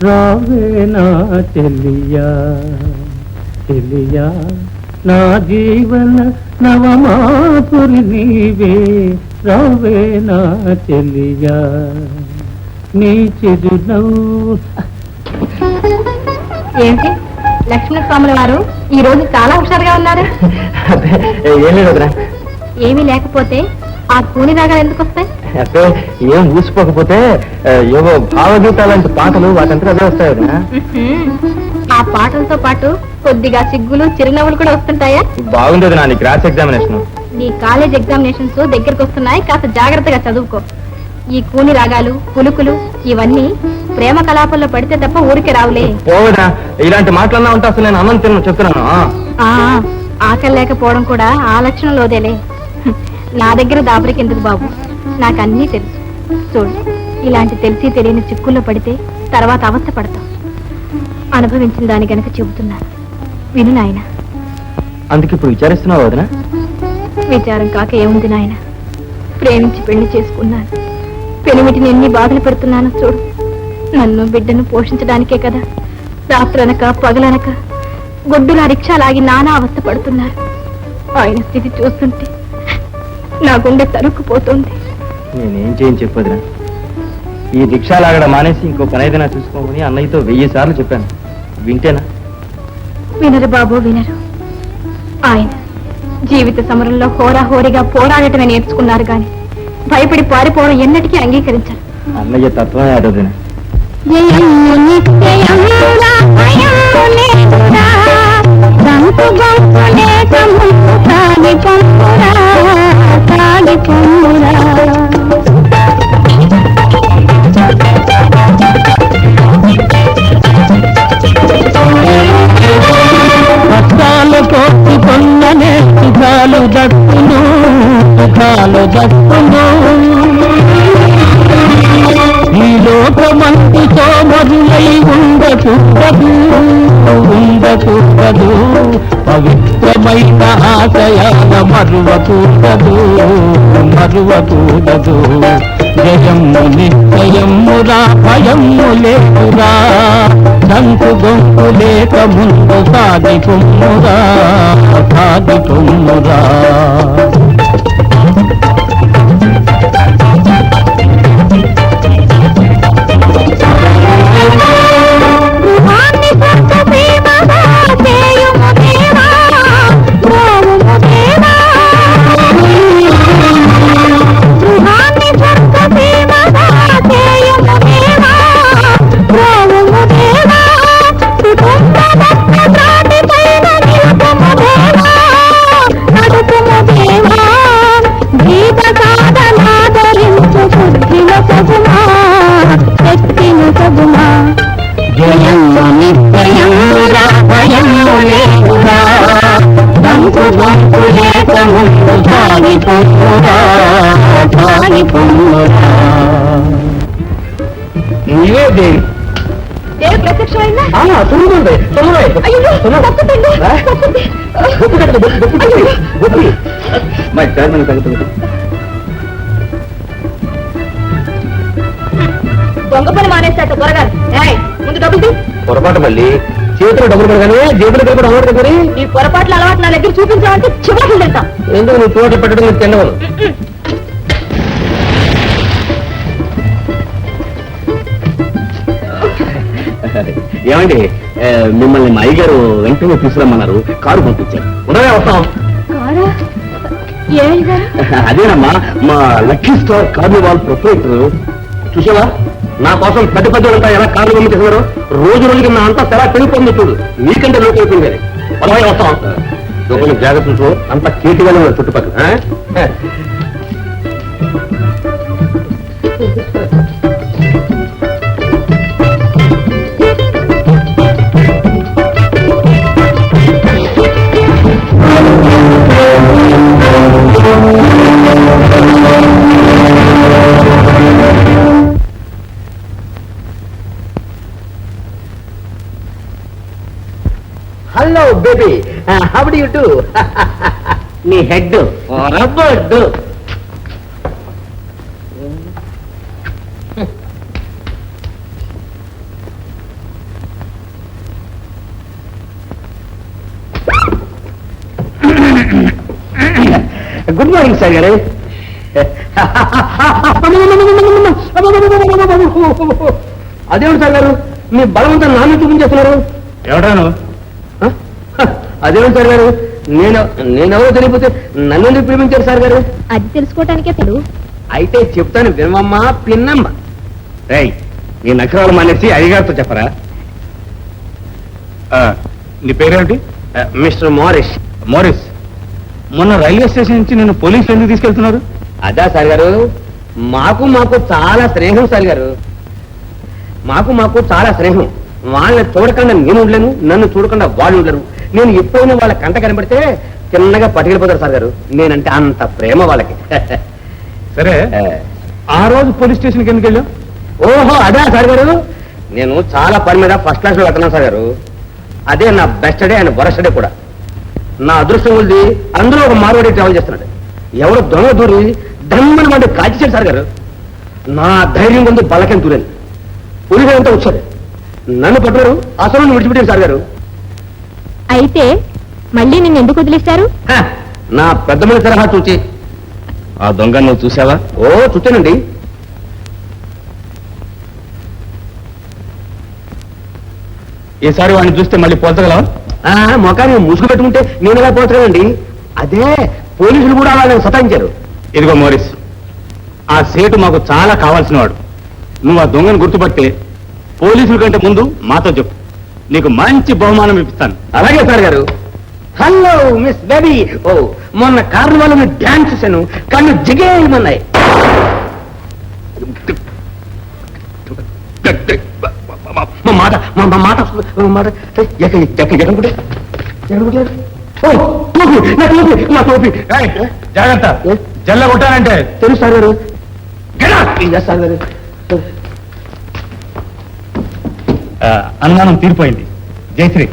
రావే నా చెలియా చెలియా నా జీవన నవమాపురి నీవే రావే నా చెలియా నీ చిరునవ్వు. ఏంటి లక్ష్మణస్వాముల వారు ఈ రోజు చాలా హుషారుగా ఉన్నారు. ఏం లేదు, ఏమీ లేకపోతే ఆ కూని రాగాలు ఎందుకు వస్తాయి? అంటే ఏం ఊసిపోకపోతే ఏవో భావగీతాలంటే పాటలు వాటంతా అదే వస్తాయి కదా. ఆ పాటలతో పాటు కొద్దిగా సిగ్గులు చిరునవ్వులు కూడా వస్తుంటాయా? బాగుండేది నా క్రాస్ ఎగ్జామినేషన్. నీ కాలేజ్ ఎగ్జామినేషన్స్ దగ్గరికి వస్తున్నాయి, కాస్త జాగ్రత్తగా చదువుకో. ఈ కూని రాగాలు పులుకులు ఇవన్నీ ప్రేమ కలాపంలో పడితే తప్ప ఊరికే రావులే. పోవడా ఇలాంటి మాటలన్నా ఉంటే అసలు నేను అన్నం తిన్న చెప్తున్నాను. ఆకలి లేకపోవడం కూడా ఆ లక్షణంలోదేలే. నా దగ్గర దాపరికి ఎందుకు బాబు, నాకన్నీ తెలుసు. చూడు, ఇలాంటి తెలిసి తెలియని చిక్కుల్లో పడితే తర్వాత అవస్థ పడతాం. అనుభవించిన దాని గనక చెబుతున్నాను, విను నాయన. అందుకే ఇప్పుడు విచారిస్తున్నావు వదినా? విచారం కాక ఏముంది నాయన, ప్రేమించి పెళ్లి చేసుకున్నాను. పెనిమిటిని ఎన్ని బాధలు పెడుతున్నాను చూడు. నన్ను బిడ్డను పోషించడానికే కదా రాత్రనక పగలనక గొడ్డులా రిక్షా లాగి నానా అవస్థ పడుతున్నారు. ఆయన స్థితి చూస్తుంటే నా గుండె తరుక్కుపోతుంది. నేనేం చేయని చెప్పదురా. ఈ రిక్షా లాగడం మానేసి ఇంకో పని ఏదైనా చూసుకోమని అన్నయ్యతో 1000 సార్లు చెప్పాను. వింటేనా? వినరు బాబు, వినరు. ఆయన జీవిత సమరంలో హోరాహోరీగా పోరాడటమే నేర్చుకున్నారు గాని భయపడి పారిపోవడం ఎన్నటికీ అంగీకరించారు. అన్నయ్య తత్వమే అదొదిన. కష్టాలు కోసుకున్ననే సుఖాలు దక్కును, సుఖాలు దక్కును. ఈ లోకమంతి సోమరులై ఉండకూడదు, ఉండకూడదు. పవిత్రమైన ఆశయాల మరువకూడదు, మరువకూడదు. జయము నిశ్చయమురా, భయము లేకురా. సంకు గొంతు లేక ముందు సాగికొమ్మురా, సాగికొమ్మురా. దొంగ పని మానేశాట త్వరగా. ముందు డబ్బులు పొరపాటు మళ్ళీ చేతులు డబ్బులు పడగానే జేబులు డబ్బులు అలవాటు కదా. ఈ పొరపాట్ల అలవాటు నా దగ్గర చూపించాలంటే చివరికి తింటాం. ఎందుకు నువ్వు తోట పెట్టడం నీకు తినవను. ఏమండి, మిమ్మల్ని మా అయ్యగారు వెంటనే తీసుకురమ్మన్నారు, కారు పంపించారు. ఉండగా వస్తాం. అదేనమ్మా, మా లక్కీ స్టార్ కార్నివాల్ ప్రొపరేటర్. చూసావా, నా కోసం పెద్ద అంతా ఎలా కార్లు పంపిస్తున్నారు. రోజు రోజుకి నా అంతా చాలా పెరిగిపోతుంది. చూడు, నీకంటే లోటు అయిపోయింది. అలాగే వస్తాం. లోపల జాగ్రత్తలు అంత కేటిగానే ఉన్నారు చుట్టుపక్కల. Hello baby, how do you do? నీ హెడ్ రబ్బర్డు. గుడ్ మార్నింగ్ సార్ గారు. అదేమిటి సార్ గారు మీ బలవంతా నాన్న చూపించేస్తున్నారు? ఎవడాను? అదేమిటి సార్ గారు నేనెవరో తెలియకపోతే నన్ను ఎందుకు ప్రేమించారు సార్ గారు? అది తెలుసుకోవటానికే తెలు. అయితే చెప్తాను వినమ్మా పిన్నమ్మ. రేయ్ నీ నకరాలు మానేసి అయ్యగారితో చెప్పరా. నీ పేరేమిటి? Mister Morris. మోరిస్, మొన్న రైల్వే స్టేషన్ నుంచి నిన్ను పోలీసులు ఎందుకు తీసుకెళ్తున్నారు? అదా సార్ గారు మాకు చాలా స్నేహం సార్ గారు. మాకు చాలా స్నేహం. వాళ్ళని చూడకుండా నేను ఉండలేను, నన్ను చూడకుండా వాళ్ళు ఉండలేరు. నేను ఎప్పుడైనా వాళ్ళ కంట కనబడితే చిన్నగా పట్టుకెళ్ళిపోతారు సార్ గారు. నేనంటే అంత ప్రేమ వాళ్ళకి. సరే, ఆ రోజు పోలీస్ స్టేషన్కి ఎందుకు వెళ్ళావు? ఓహో అదే సార్ గారు నేను చాలా పని మీద ఫస్ట్ క్లాస్ లో వెళ్తున్నాను సార్ గారు. అదే నా best day and worst day కూడా. నా అదృష్టం ఉంది అందులో ఒక మార్వాడి ట్రావెల్ చేస్తున్నాడు. ఎవరో దొంగ దూరి దమ్మని వాడిని కాల్చేశాడు సార్ గారు. నా ధైర్యం ముందు బలకేం దూరాను. పులిగా అంతా వచ్చాడు, నన్ను పట్టుకోరు, అసలు విడిచిపెట్టారు సార్ గారు. అయితే మళ్ళీ నిన్ను ఎందుకు వదిలేశారు? నా పెద్ద మనిషి తరహా చూచి. ఆ దొంగ నువ్వు చూసావా? ఓ చూచానండి. ఈసారి వాడిని చూస్తే మళ్ళీ పోల్చగలవా? మొఖాన్ని ముసుగు పెట్టుకుంటే నేను ఎలా పోతానండి? అదే పోలీసులు కూడా వాళ్ళని సతాయించారు. ఇదిగో మోరిస్, ఆ సేటు మాకు చాలా కావాల్సిన వాడు. నువ్వు ఆ దొంగను గుర్తుపట్టి పోలీసుల కంటే ముందు మాతో చెప్పు, నీకు మంచి బహుమానం ఇప్పిస్తాను. అలాగే సార్ గారు. Hello miss baby. ఓ మొన్న కార్నివాల్ డ్యాన్స్ చూశాను, కళ్ళు జిగేయమన్నాయి. మాట మాట మాట టోపీ జాగ్రత్త, జల్ల కొట్టానంటే తెలుసు సార్ గారు. సార్ గారు అనుమానం తీరిపోయింది. జయశ్రీ,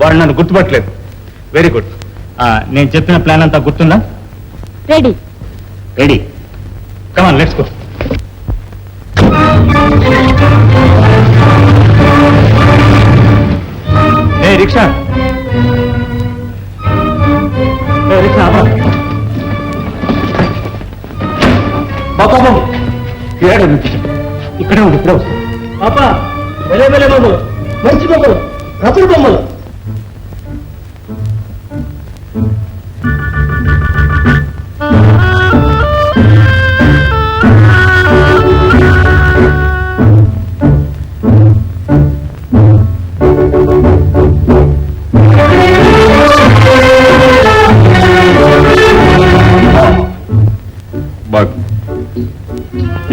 వాడు నన్ను గుర్తుపట్టలేదు. Very good. నేను చెప్పిన ప్లాన్ అంతా గుర్తుందా? Ready. Ready. Come on, let's go. ఏ రిక్షా, రిక్షా బాబా, ఇక్కడే ఉంది, ఇప్పుడే వస్తుంది. పాపా వెలే వెలే బొమ్మలు, మంచి బొమ్మలు, రతుల బొమ్మలు.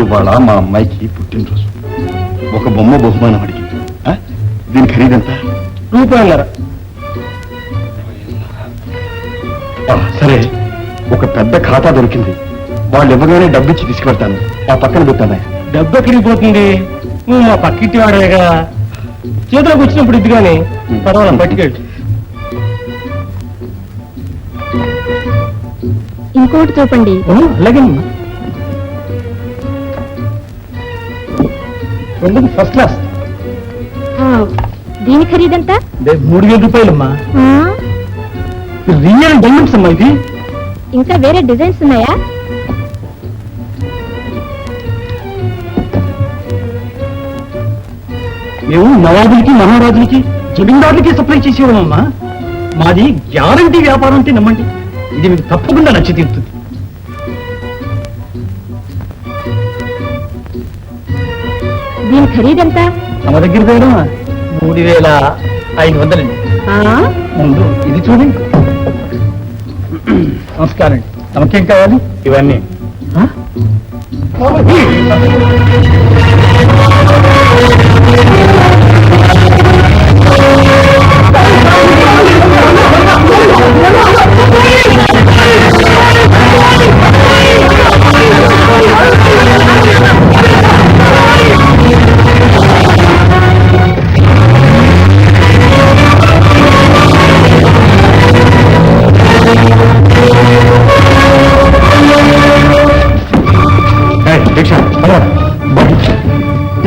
ఇవాళ మా అమ్మాయికి పుట్టినరోజు. ఒక బొమ్మ బహుమానం అడిగింది. దీని ఖరీదంత? రూపాయలరా. సరే, ఒక పెద్ద ఖాతా దొరికింది. వాళ్ళు ఇవ్వగానే డబ్బిచ్చి తీసుకెళ్తాను. ఆ పక్కన పెట్టాను. డబ్బు ఎక్కడికి పోతుంది? నువ్వు మా పక్కింటి వాడేగా, చేతిలోకి వచ్చినప్పుడు ఇది కానీ పర్వాలేదు పట్టుకెళ్ళి. ఇంకోటి చూపండి. అలాగే ఎందుకు ఫస్ట్ క్లాస్. దీని ఖరీదంతా? 3000 రూపాయలమ్మా. రియల్ డైమండ్స్ అమ్మా ఇది. ఇంకా వేరే డిజైన్స్ ఉన్నాయా? మేము నవాబులకి, మహారాజులకి, జమీందారులకి సప్లై చేసేవాళ్ళమ్మా. మాది గ్యారంటీ వ్యాపారం అంటే నమ్మండి, ఇది మీకు తప్పకుండా నచ్చి తీరుతుంది. దీని ఖరీదంతా? మన దగ్గర 3500 ముందు ఇది చూడండి. నమస్కారం అండి, నమకేం కావాలి? ఇవన్నీ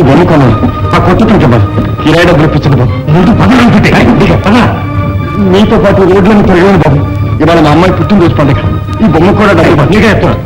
ఇవన్నీ కొన్నాను. ఆ కొట్టుకుంటే బాబు కిరాయి డబ్బులు ఇప్పించండి బాబు. ముందు పదవి పద, నీతో పాటు రోడ్లను తిరగండి బాబు. ఇవాళ మా అమ్మాయి పుట్టినరోజు పండుగ ఈ బొమ్మ కూడా డబ్బు నీకే చెప్తాను.